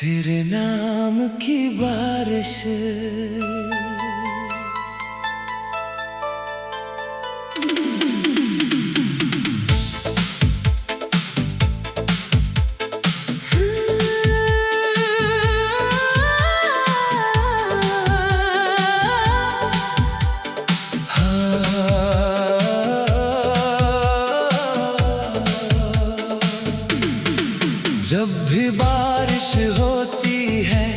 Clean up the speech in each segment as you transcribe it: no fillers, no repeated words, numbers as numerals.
तेरे नाम की बारिश जब भी बारिश होती है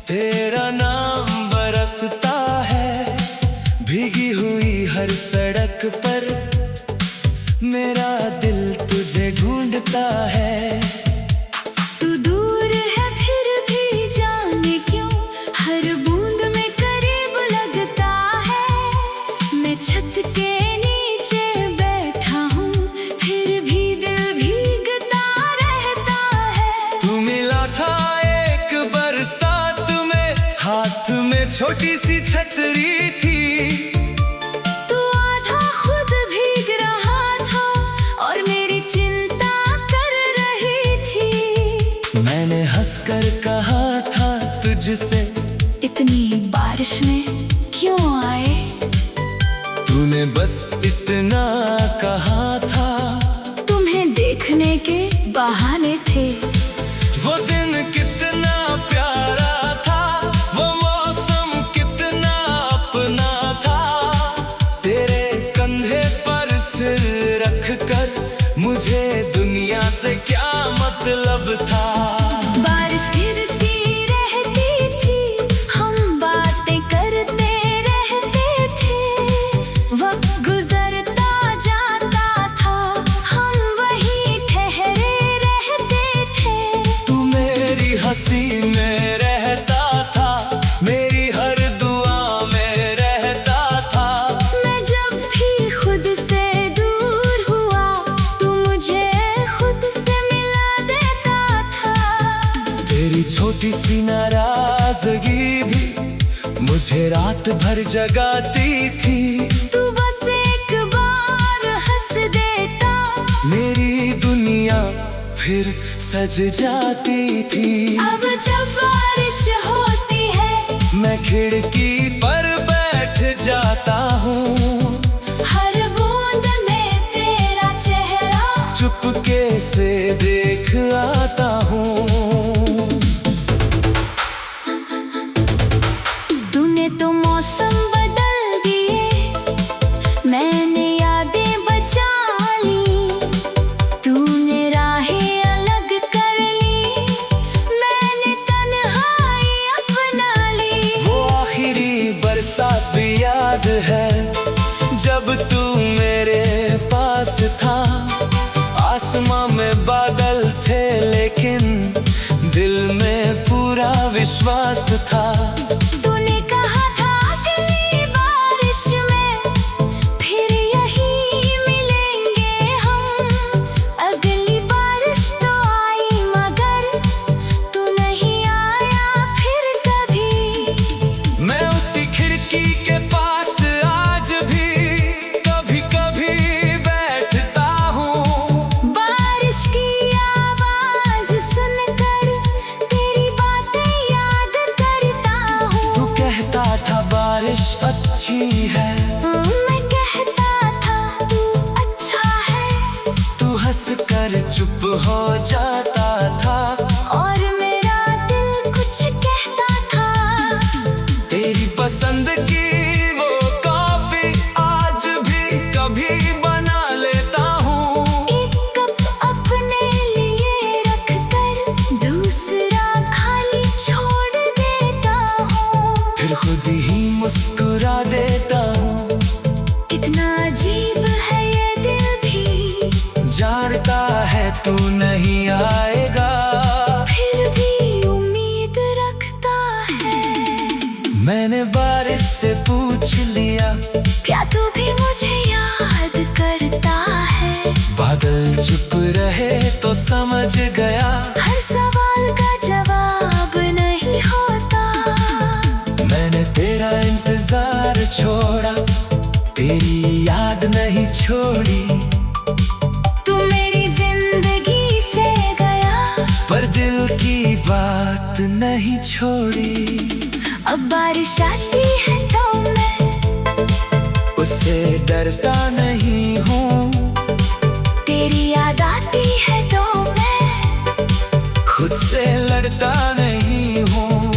तेरा नाम बरसता है। भीगी हुई हर सड़क पर मेरा दिल तुझे ढूंढता है। तू दूर है फिर भी जाने क्यों हर बूंद में करीब लगता है। मैं छत के नीचे बैठा हूँ फिर भी दिल भीगता रहता है। तू मिला था एक बरसात में, हाथ में छोटी सी छतरी थी। तू आधा खुद भीग रहा था और मेरी चिंता कर रही थी। मैंने हंसकर कहा था तुझसे, इतनी बारिश में क्यों आए। तूने बस इतना कहा था, तुम्हें देखने के बहाने थे। वो दिन कितना प्यारा था, वो मौसम कितना अपना था। तेरे कंधे पर सिर रख कर मुझे दुनिया से क्या मतलब था। बारिश गिरती रहती थी, हम बातें करते रहते थे। वक्त गुजरता जाता था, हम वहीं ठहरे रहते थे। तू मेरी हंसी में रहता था, मेरी हर दुआ में रहता था। मैं जब भी खुद से दूर हुआ तू मुझे खुद से मिला देता था। तेरी छोटी सी नाराजगी भी मुझे रात भर जगाती थी। तू बस एक बार हंस देता, मेरी दुनिया फिर सज जाती थी। अब जब बारिश होती है मैं खिड़की पर बैठ जाता हूँ, हर बूंद में तेरा चेहरा चुपके से देख आता हूँ। तूने तो मौसम बदल दिए, मैंने यादें बचा ली। तूने राहें अलग कर ली, मैंने तन्हाई अपना ली। वो आखिरी बरसात भी याद है जब तू मेरे पास था। आसमां में बादल थे लेकिन दिल में पूरा विश्वास था। तूने कहा था अगली बारिश में फिर यही मिलेंगे हम। अगली बारिश तो आई मगर तू नहीं आया फिर कभी। मैं उसी खिड़की के पास आज भी कभी कभी बैठता हूँ। बारिश की आवाज सुनकर तेरी बातें याद करता हूँ। तू कहता था बारिश अच्छी है, मैं कहता था तू अच्छा है। तू हंसकर चुप हो जाता था और मेरा दिल कुछ कहता था। तेरी पसंद की वो कॉफी आज भी कभी बना लेता हूँ। एक कप अपने लिए रख कर दूसरा खाली छोड़ देता हूँ। फिर खुद ही मुस्कुरा देता हूँ। कितना अजीब है ये दिल भी, जानता है तू नहीं आएगा, फिर भी उम्मीद रखता है। मैंने बारिश से पूछ लिया, क्या तू भी मुझे याद करता है। बादल चुप रहे तो समझ गया हर सवाल का जवाब नहीं होता। मैंने तेरा इंतजार छोड़ा, तेरी याद नहीं छोड़ी। तू मेरी जिंदगी से गया पर दिल की बात नहीं छोड़ी। अब बारिश आती है तो मैं उससे डरता नहीं हूँ। तेरी याद आती है तो मैं खुद से लड़ता नहीं हूँ।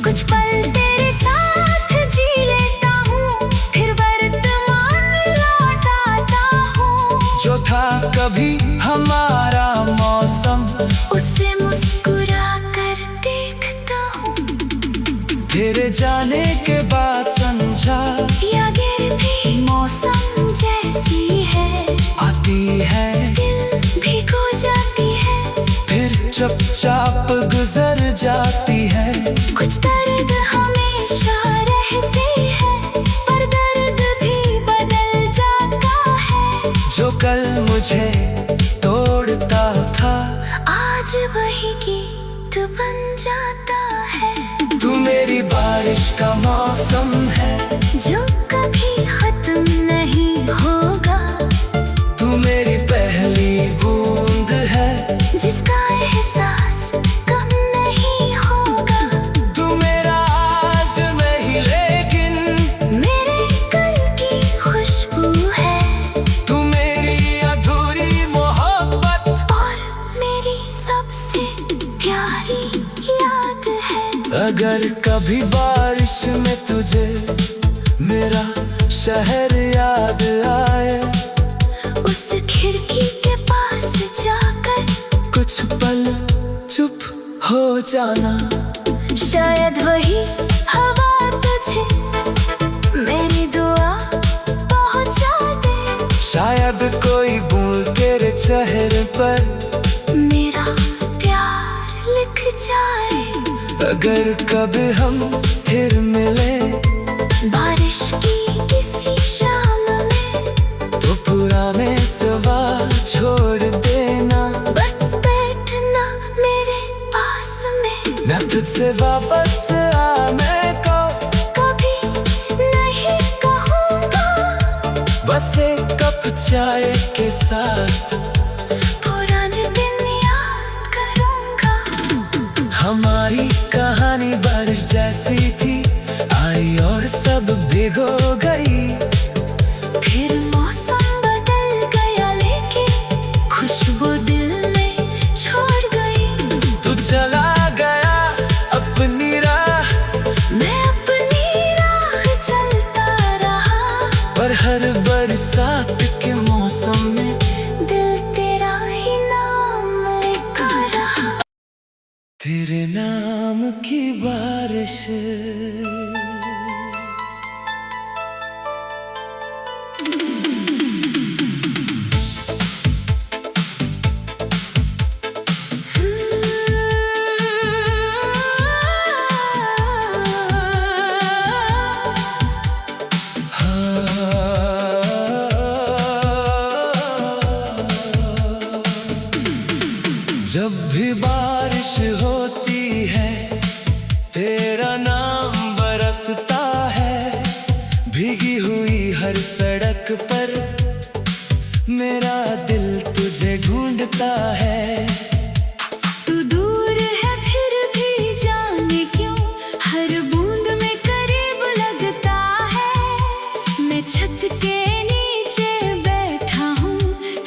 कुछ पल तेरे साथ जी लेता हूँ, फिर वर्तमान लौट आता हूँ। जो था कभी हमारा मौसम, उससे मुस्कुरा कर देखता हूँ। तेरे जाने के बाद समझा या गिर भी मौसम जैसी है, आती है दिल भिगो जाती है, फिर चुपचाप गुजर जाती है। कुछ दर्द हमेशा रहते हैं, पर दर्द भी बदल जाता है। जो कल मुझे तोड़ता था, आज वही गीत बन जाता है। तू मेरी बारिश का मौसम है, जो कभी खत्म नहीं होगा। तू मेरी पहली बूंद है, जिसका एहसास कम नहीं होगा। तू मेरा आज नहीं लेकिन मेरे कल की खुशबू है, तू मेरी अधूरी मोहब्बत और मेरी सबसे प्यारी याद है। अगर कभी बारिश में तुझे मेरा शहर याद आए, उस खिड़की के पास जाकर कुछ पल चुप हो जाना। शायद वही हवा तुझे मेरी दुआ पहुंचा दे। शायद कोई बूंद तेरे चेहरे पर मेरा प्यार लिख जाए। अगर कभी हम फिर मिले बारिश की किसी शाम में, तो पुराने सवाल छोड़ देना। बस बैठना मेरे पास में, मैं तुझसे वापस आने को कभी नहीं कहूँगा। बस एक कप चाय के साथ पुराने दिन याद करूँगा। हमारी कहानी बारिश जैसी थी, आई और सब भिगो गई। फिर मौसम बदल गया, लेकिन खुशबू दिल में छोड़ गई। तू चला गया अपनी राह, मैं अपनी राह चलता रहा, पर हर बरसात के मौसम में दिल तेरा ही नाम लिखा रहा। तेरे नाम की बारिश। जब भी बारिश होती है, तेरा नाम बरसता है। भीगी हुई हर सड़क पर मेरा दिल तुझे ढूंढता है। तू दूर है फिर भी जाने क्यों, हर बूंद में करीब लगता है। मैं छत के नीचे बैठा हूँ,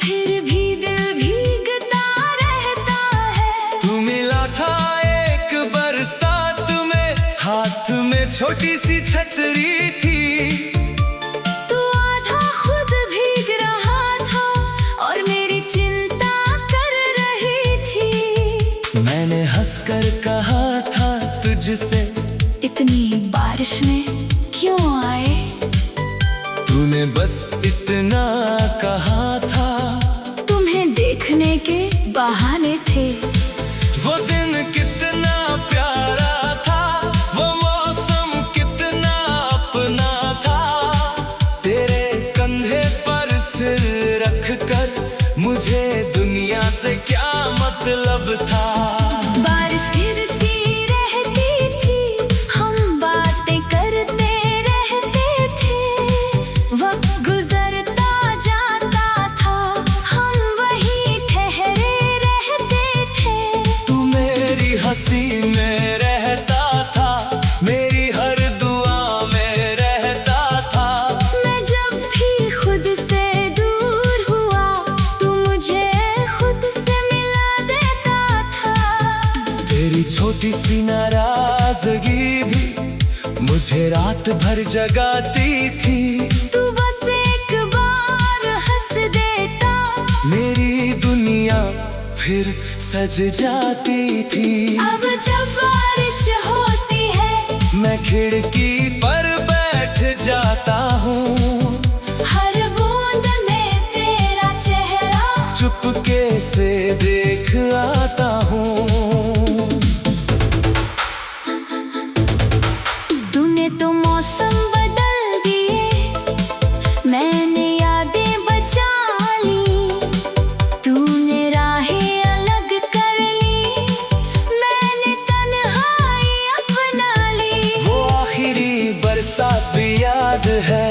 फिर भी दिल भीगता रहता है। तू मिला था एक बरसात में, हाथ में छोटी सी छतरी थी। तू आधा खुद भीग रहा था और मेरी चिंता कर रही थी। मैंने हंसकर कहा था तुझसे, इतनी बारिश में क्यों आए। तूने बस इतना कहा था, तुम्हें देखने के बहाने थे। वो दिन कितना प्यारा था, वो मौसम कितना अपना था। तेरे कंधे पर सिर रख कर मुझे दुनिया से क्या मतलब था। बारिश गिरती रहती थी, हम बातें करते रहते थे। वक्त गुजरता जाता था, तेरी छोटी सी नाराजगी भी मुझे रात भर जगाती थी। तू बस एक बार हंस देता, मेरी दुनिया फिर सज जाती थी। अब जब बारिश होती है, मैं खिड़की पर बैठ जाता हूँ, हर बूंद में तेरा चेहरा चुपके से देख आता हूँ। तूने तो मौसम बदल दिए, मैंने यादें बचा ली। तूने राहें अलग कर ली, मैंने तन्हाई अपना ली। वो आखिरी बरसात भी याद है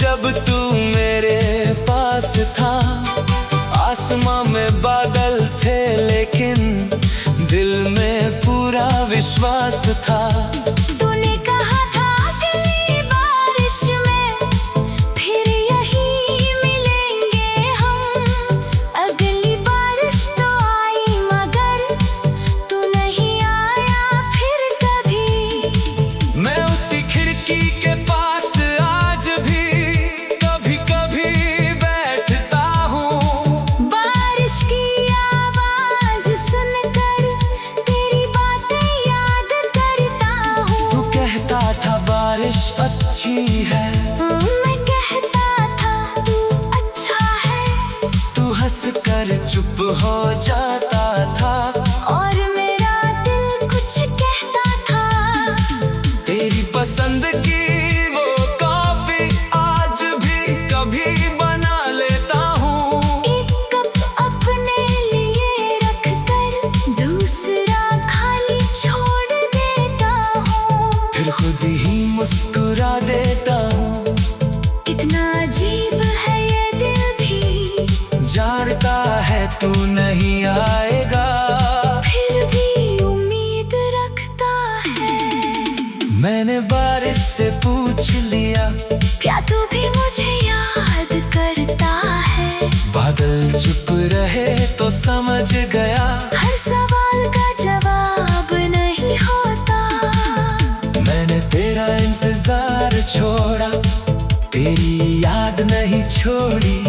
जब तू मेरे पास था। आसमां में बादल थे लेकिन दिल में पूरा विश्वास था। तूने कहा था अगली बारिश में फिर यही मिलेंगे हम। अगली बारिश तो आई मगर तू नहीं आया फिर कभी। मैं उसी खिड़की के पास आज भी कभी कभी बैठता हूँ। बारिश की आवाज सुनकर तेरी बातें याद करता हूँ। तू कहता था बारिश अच्छी है, मैं कहता था तू अच्छा है, तू हंस कर चुप हो जाता था। और मेरा दिल कुछ कहता था। तेरी पसंद की वो कॉफी आज भी कभी बना लेता हूँ। एक कप अपने लिए रख कर दूसरा खाली छोड़ देता हूँ। फिर खुद ही मुस्कुरा देता हूँ। कितना अजीब है ये दिल भी, जानता है तू नहीं आएगा, फिर भी उम्मीद रखता है। मैंने बारिश से पूछ लिया, क्या तू भी मुझे याद करता है? बादल चुप रहे तो समझ गया, हर सवाल का जवाब नहीं होता। मैंने तेरा इंतजार छोड़ा, तेरी याद नहीं छोड़ी।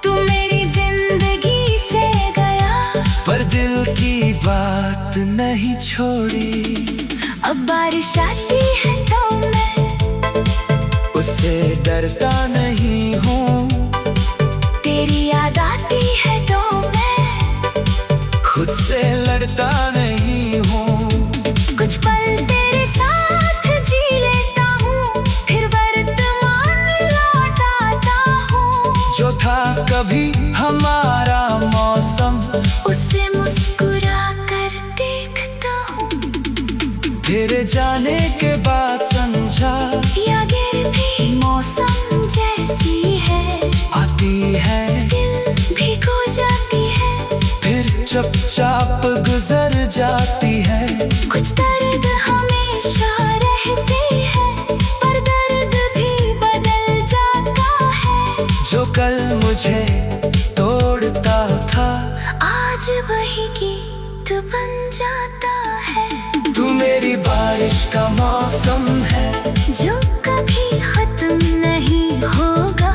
तू मेरी जिंदगी से गया, पर दिल की बात नहीं छोड़ी। अब बारिश आती है तो मैं उससे डरता नहीं हूँ, तेरी याद आती है तो मैं खुद से लड़ता नहीं हूँ। कुछ पल तेरे साथ जी लेता हूँ, फिर वर्तमान लौट आता हूँ। जो था कभी हमारा मौसम, उसे मुस्कुरा कर देखता हूँ। तेरे जाने के बाद समझा, यादें भी मौसम जैसी है, आती है दिल भी खो जाती है, फिर चुपचाप गुजर जाती है। कुछ दर्द हमेशा रहते हैं, पर दर्द भी बदल जाता है। जो कल मुझे तोड़ता था, आज वही गीत बन जाता है। तू मेरी बारिश का मौसम है, जो कभी खत्म नहीं होगा,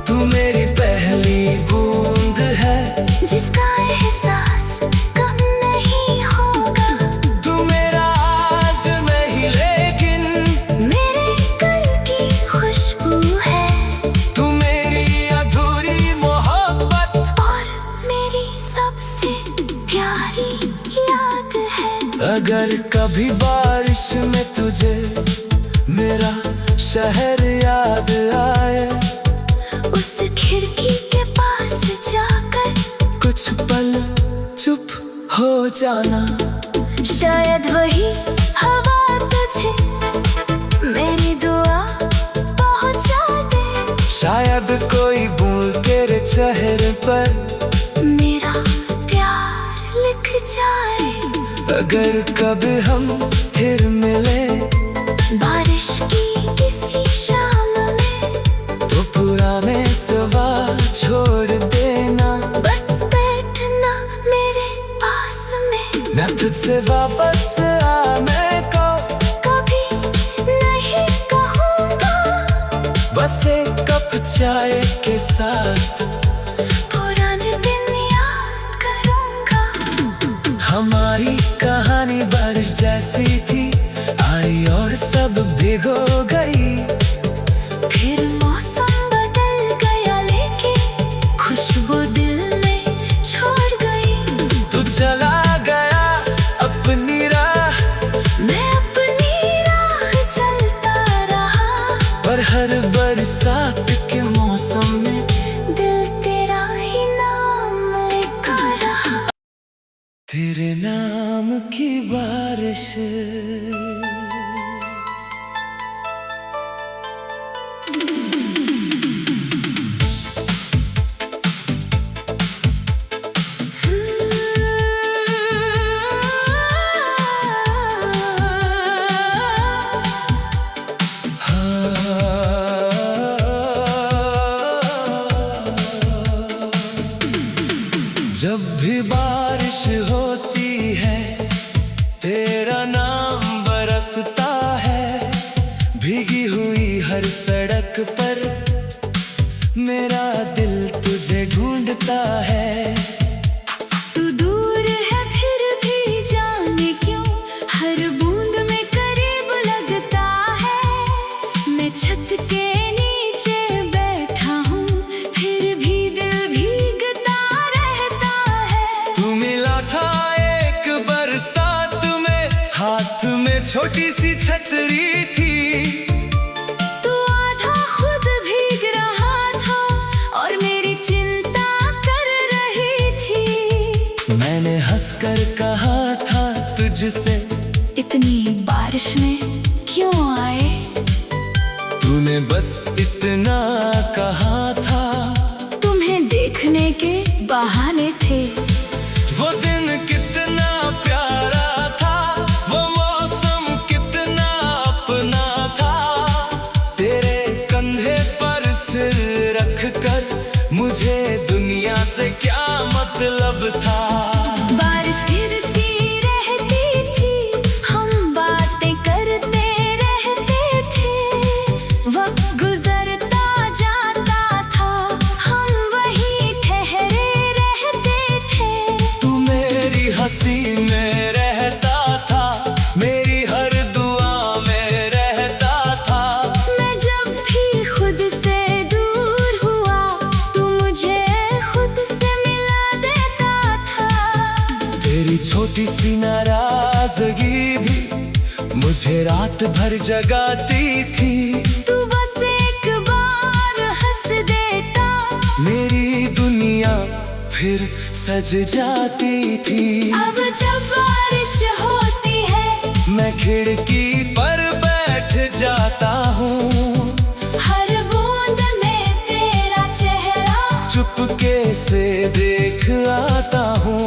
तू मेरी पहली बूंद है, जिसका एहसास कम नहीं होगा। तू मेरा आज नहीं लेकिन मेरे कल की खुशबू है, तू मेरी अधूरी मोहब्बत और मेरी सबसे प्यारी याद है। अगर कभी बारिश में तुझे मेरा शहर याद आए, उस खिड़की के पास जाकर कुछ पल चुप हो जाना। शायद वही हवा तुझे मेरी दुआ पहुंचा दे। शायद कोई बूंद तेरे चेहरे पर मेरा प्यार लिख जाए। अगर कभी हम फिर मिले बारिश की किसी शाम में, तो पुराने सवाल छोड़ देना, बस बैठना मेरे पास में। मैं तुझसे वापस आने को कभी नहीं कहूँगा, बस एक कप चाय के साथ पुराने दिन याद करूँगा। हमारी कहानी बारिश जैसी थी, आई और सब भिगो गई। फिर मौसम बदल गया लेकिन खुशबू दिल में छोड़ गई। तू चला गया अपनी राह, मैं अपनी राह चलता रहा, पर हर बरसात के मौसम में दिल तेरा ही नाम लिखा रहा। तेरे नाम की बारिश। जब भी बारिश होती है तेरा नाम बरसता है, भीगी हुई हर सड़क पर मेरा दिल तुझे ढूंढता है। तू दूर है फिर भी जाने क्यों, हर बूंद में करीब लगता है। मैं छत के नीचे बैठा हूँ फिर भी दिल भीगता रहता है। तू मिला था एक बरसात में, हाथ में छोटी सी छतरी थी। तू आधा खुद भीग रहा था और मेरी चिंता कर रही थी। मैंने हंसकर कहा था तुझसे, इतनी बारिश में क्यों आए? तूने बस इतना कहा था। तुम्हें देखने के बहाने थे। वो दिन कितना प्यारा था, वो मौसम कितना अपना था। तेरे कंधे पर सिर रख कर मुझे दुनिया से क्या मतलब था। बारिश गिरती रहती ठंडी सी नाराजगी भी मुझे रात भर जगाती थी। तू बस एक बार हंस देता, मेरी दुनिया फिर सज जाती थी। अब जब बारिश होती है मैं खिड़की पर बैठ जाता हूँ, हर बूंद में तेरा चेहरा चुपके से देख आता हूँ।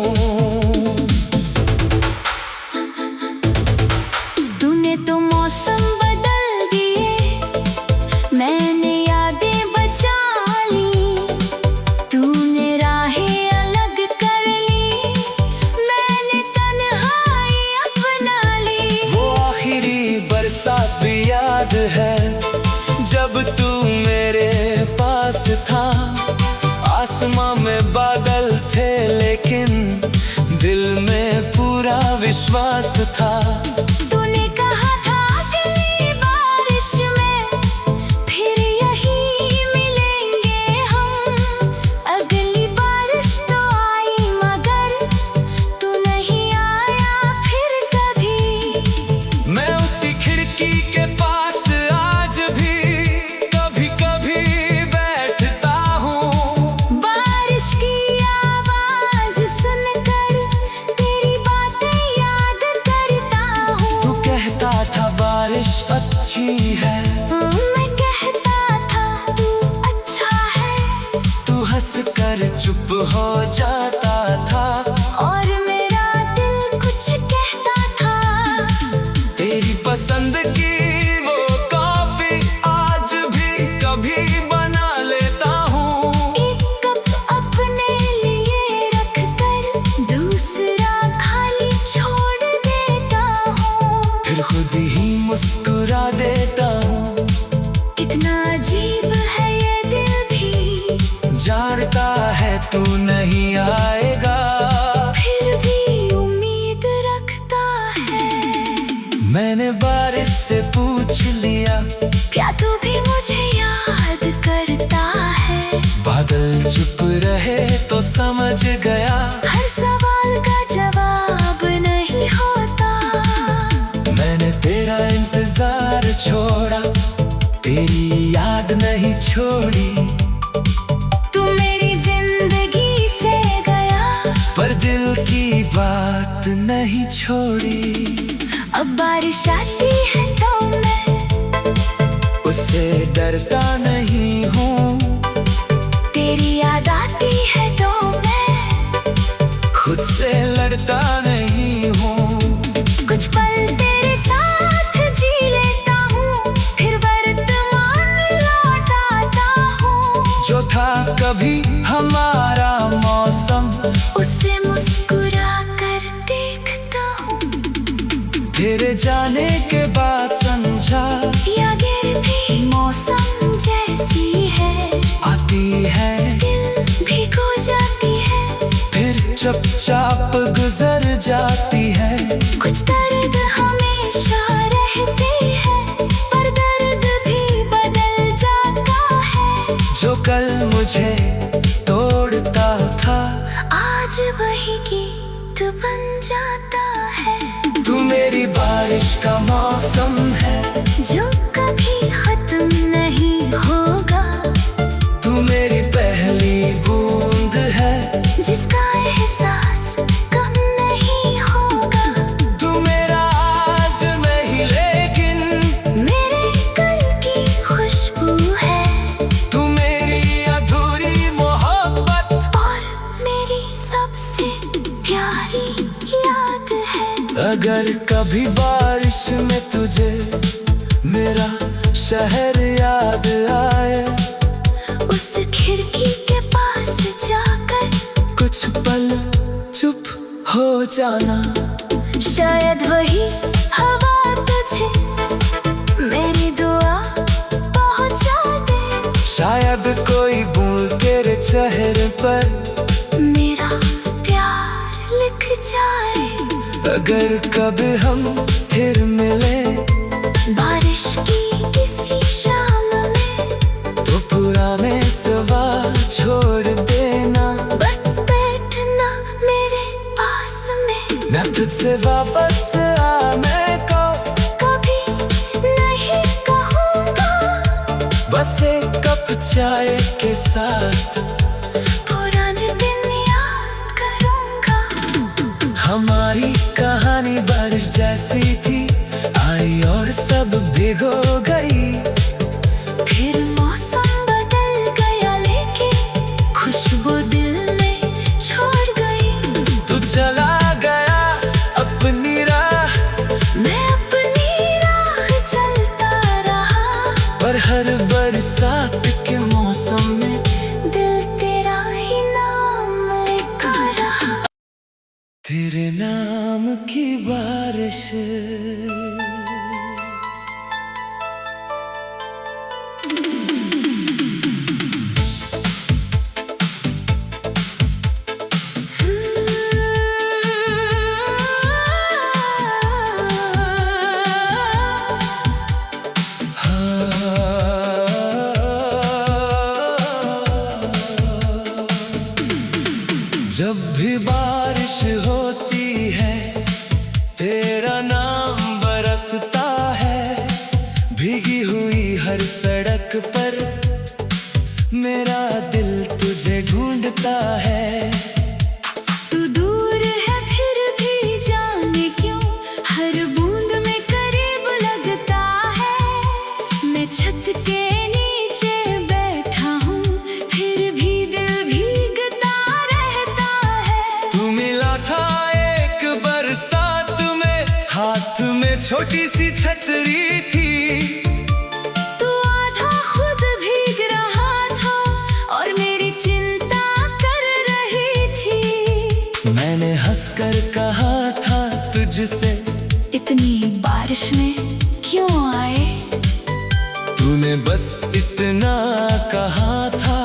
तूने तो मौसम बदल दिए, मैंने यादें बचा ली। तूने राहें अलग कर ली, मैंने तन्हाई अपना ली। वो आखिरी बरसात भी याद है जब तू मेरे पास था। आसमां में बादल थे लेकिन दिल में पूरा विश्वास था। तूने कहा था अगली बारिश में फिर यही मिलेंगे हम। अगली बारिश तो आई मगर तू नहीं आया फिर कभी। मैं उसी खिड़की के पास आज भी कभी कभी बैठता हूँ। बारिश की आवाज सुनकर तेरी बातें याद करता हूँ। तू कहता था बारिश अच्छी है, मैं कहता था तू अच्छा है, तू हंस कर चुप हो जाता था। और मेरा दिल कुछ कहता था। तेरी पसंद की वो कॉफी आज भी कभी बना लेता हूँ। एक कप अपने लिए रख कर दूसरा खाली छोड़ मैंने बारिश से पूछ लिया, क्या तू भी मुझे याद करता है? बादल चुप रहे तो समझ गया, हर सवाल का जवाब नहीं होता। मैंने तेरा इंतजार छोड़ा, तेरी याद नहीं छोड़ी। तू मेरी जिंदगी से गया, पर दिल की बात नहीं छोड़ी। अब बारिश आती है तो मैं उससे डरता नहीं हूँ, तेरी याद आती है तो मैं खुद से लड़ता नहीं हूँ। कुछ पल तेरे साथ जी लेता हूँ, फिर वर्तमान लौट आता हूँ। जो था कभी हमारा मौसम, उससे मुस्कुरा कर देखता हूँ। तेरे जाने के बाद समझा, या गिर भी मौसम जैसी है, आती है दिल भीगो जाती है, फिर चुपचाप गुजर जाती है। कुछ दर्द हमेशा रहते हैं, पर दर्द भी बदल जाता है। जो कल मुझे तोड़ता था, आज वही गीत बन जाता है। तू मेरी बारिश का मौसम है, जो कभी खत्म नहीं होगा। तू मेरी पहली बूंद है, जिसका एहसास कम नहीं होगा। तू मेरा आज नहीं लेकिन मेरे कल की खुशबू है, तू मेरी अधूरी मोहब्बत और मेरी सबसे प्यारी याद है। अगर कभी बारिश में तुझे मेरा शहर याद आए, उस खिड़की के पास जाकर कुछ पल चुप हो जाना। शायद वही हवा तुझे मेरी दुआ पहुंचा दे। शायद कोई बूंद तेरे चेहरे पर मेरा प्यार लिख जाए। अगर कभी हम फिर मिले बारिश की किसी शाम में, तो पुराने सवाल छोड़ देना। बस बैठना मेरे पास में, मैं तुझसे वापस आने को कभी नहीं कहूँगा। बस एक कप चाय के साथ पुराने दिन याद करूँगा। हमारी कहानी बारिश जैसी थी, आई और सब भिगो गई। फिर मौसम बदल गया, लेकिन खुशबू दिल में छोड़ गई। तू चला गया अपनी राह, मैं अपनी राह चलता रहा, पर हर बरसात के मौसम में दिल तेरा ही नाम लिखा रहा। तेरे नाम की बारिश जब भी बारिश होती है, तेरा नाम बरसता है। भीगी हुई हर सड़क पर मेरा दिल तुझे ढूंढता है। तू दूर है फिर भी जाने क्यों, हर बूंद में करीब लगता है। मैं छत के नीचे बैठा हूँ, फिर भी दिल भीगता रहता है। तू मिला था एक बरसात में, हाथ में छोटी सी छतरी थी। तू आधा खुद भीग रहा था और मेरी चिंता कर रही थी। मैंने हंसकर कहा था तुझसे, इतनी बारिश में क्यों आए? तूने बस इतना कहा था।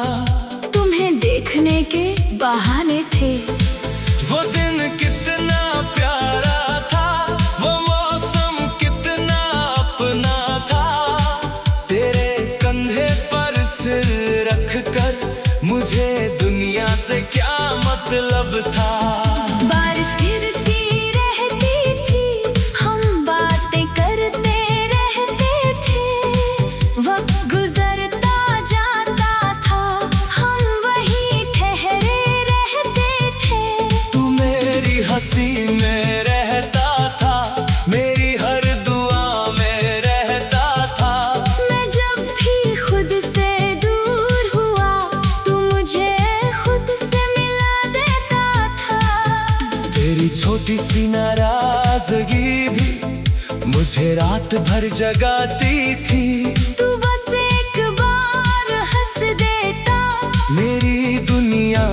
तुम्हें देखने के बहाने थे। वो दिन कितना प्यारा था, वो मौसम कितना छोटी सी नाराजगी भी मुझे रात भर जगाती थी। तू बस एक बार हंस देता, मेरी दुनिया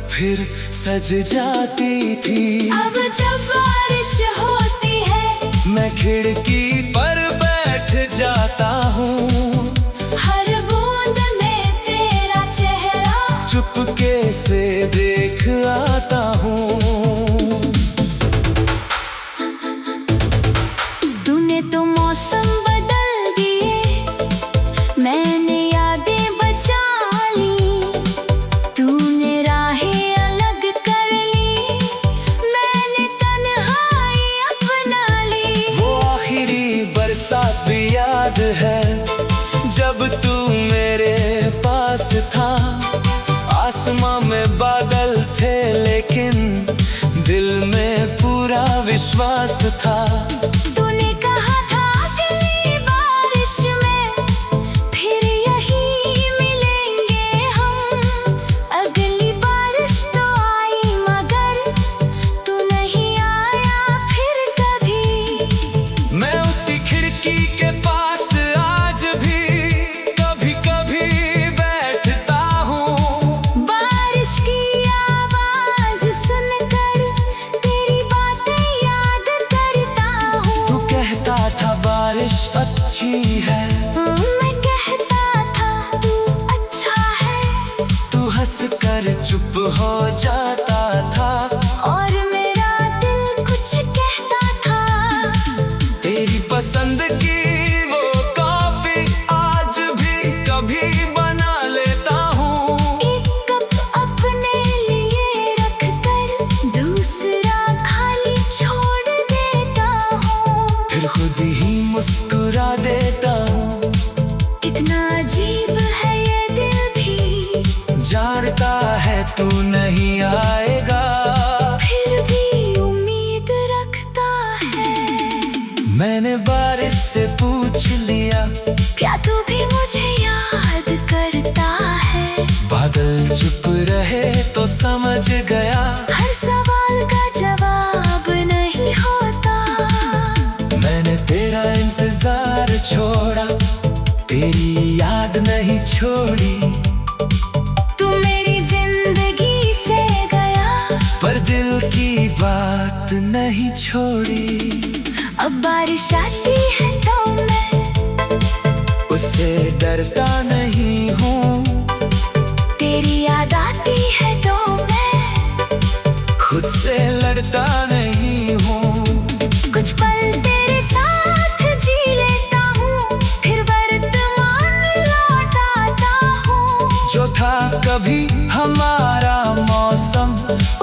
फिर सज जाती थी। अब जब बारिश होती है मैं खिड़की पर बैठ जाता हूँ, हर बूंद में तेरा चेहरा चुपके से देख आता हूँ। तूने तो मौसम बदल दिए, मैंने यादें बचा ली। तूने राहें अलग कर ली, मैंने तन्हाई अपना ली। वो आखिरी बरसात भी याद है जब तू मेरे पास था। आसमां में बादल थे लेकिन दिल में पूरा विश्वास था। तूने कहा था अगली बारिश में फिर यही मिलेंगे हम। अगली बारिश तो आई मगर तू नहीं आया फिर कभी। मैं उसी खिड़की के पास आज भी कभी कभी बैठता हूँ। बारिश की आवाज सुनकर तेरी बातें याद करता हूँ। तू कहता था बारिश अच्छी है, मैं कहता था तू अच्छा है, तू हंस कर चुप हो जाता था। और मेरा दिल कुछ कहता था। तेरी पसंद की वो कॉफी आज भी कभी बना लेता हूँ। एक कप अपने लिए रख कर दूसरा खाली छोड़ देता हूँ। फिर खुद ही मुस्कुरा देता हूँ। कितना अजीब है ये दिल भी, जानता है तू नहीं आएगा, फिर भी उम्मीद रखता है। मैंने बारिश से पूछ लिया, क्या तू भी मुझे याद करता है? बादल चुप रहे तो समझ गया, हर सवाल का जवाब नहीं होता। मैंने तेरा इंतजार छोड़ा, तेरी याद नहीं छोड़ी। तू मेरी जिंदगी से गया, पर दिल की बात नहीं छोड़ी। अब बारिश आती है तो मैं उससे डरता नहीं हूँ, तेरी याद आती है तो मैं खुद से लड़ता नहीं हूँ। कुछ पल तेरे साथ जी लेता हूँ, फिर वर्तमान लौट आता हूँ। जो था कभी हमारा मौसम,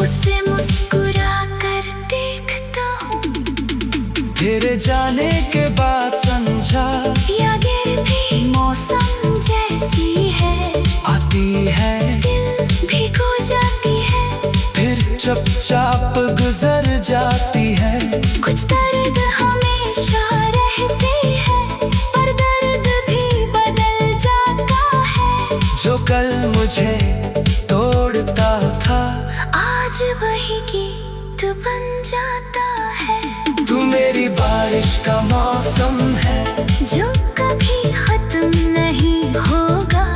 उससे मुस्कुरा कर देखता हूँ। तेरे जाने के बाद समझा, या गिर भी मौसम जैसी है, आती है दिल भिगो जाती है, फिर चुपचाप गुजर जाती है। कुछ दर्द हमेशा रहते हैं, पर दर्द भी बदल जाता है। जो कल मुझे तोड़ता था, आज वही गीत बन जाता है। तू मेरी बारिश का मौसम है, जो कभी खत्म नहीं होगा,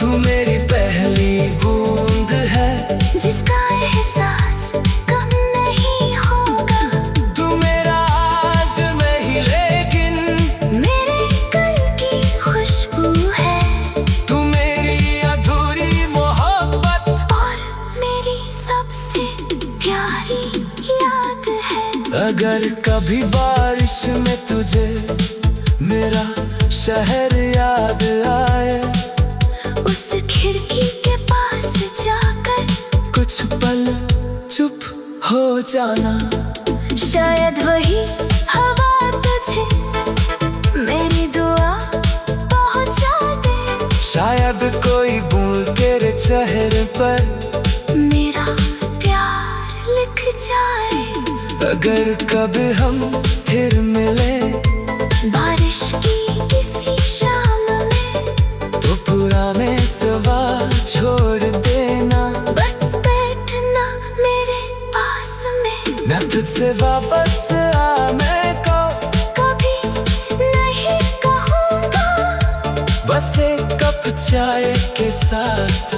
तू मेरी पहली बूंद है, जिसका एहसास कम नहीं होगा। तू मेरा आज नहीं लेकिन मेरे कल की खुशबू है, तू मेरी अधूरी मोहब्बत और मेरी सबसे प्यारी याद है। अगर कभी बारिश में तुझे मेरा शहर याद आए, उस खिड़की के पास जाकर कुछ पल चुप हो जाना। शायद वही हवा तुझे मेरी दुआ पहुंचा दे। शायद कोई बूंद तेरे चेहरे पर मेरा प्यार लिख जाए। अगर कभी हम फिर मिले बारिश की किसी शाम में, तो पुराने सवाल छोड़ देना। बस बैठना मेरे पास में। मैं तुझसे वापस आने को कभी नहीं कहूँगा। बस एक कप चाय के साथ